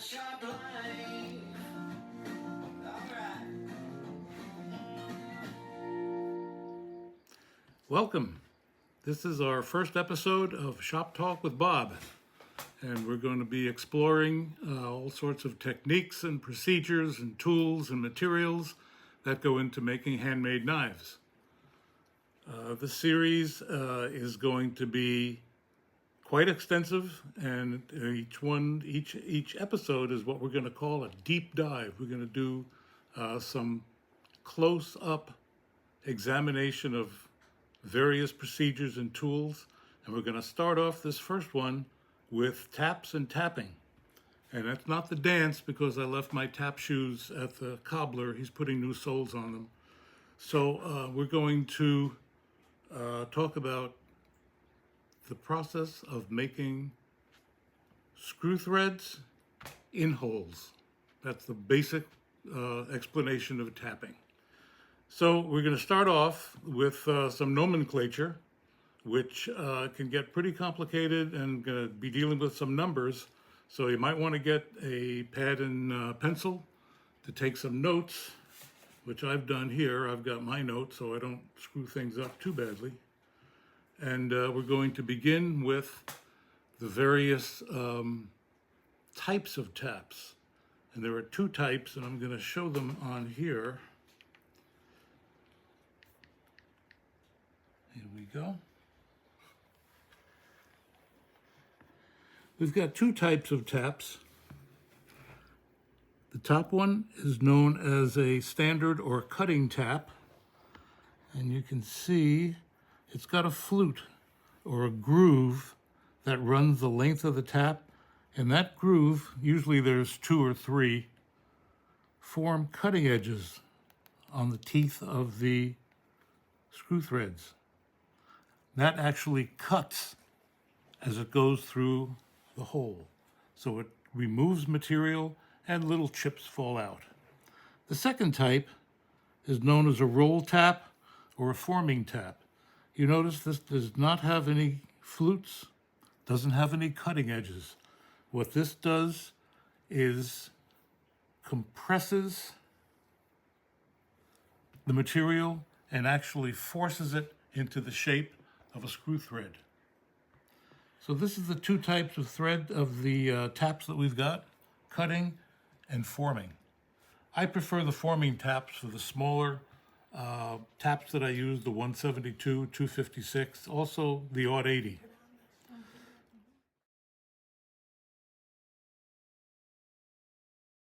shop life. Alright. Welcome. This is our first episode of Shop Talk with Bob, and we're going to be exploring all sorts of techniques and procedures and tools and materials that go into making handmade knives. The series is going to be quite extensive, and each episode is what we're going to call a deep dive. We're going to do some close-up examination of various procedures and tools, and we're going to start off this first one with taps and tapping. And that's not the dance, because I left my tap shoes at the cobbler. He's putting new soles on them. So we're going to talk about the process of making screw threads in holes. That's the basic explanation of tapping. So we're going to start off with some nomenclature, which can get pretty complicated, and going to be dealing with some numbers. So you might want to get a pad and pencil to take some notes, which I've done here. I've got my notes so I don't screw things up too badly. And we're going to begin with the various types of taps. And there are two types, and I'm going to show them on here. Here we go. We've got two types of taps. The top one is known as a standard or cutting tap. And you can see it's got a flute or a groove that runs the length of the tap, and that groove, usually there's two or three, form cutting edges on the teeth of the screw threads. That actually cuts as it goes through the hole, so it removes material and little chips fall out. The second type is known as a roll tap or a forming tap. You notice this does not have any flutes, doesn't have any cutting edges. What this does is compresses the material and actually forces it into the shape of a screw thread. So this is the two types of thread of the taps that we've got, cutting and forming. I prefer the forming taps for the smaller taps that I use, the 172, 256, also the odd 80.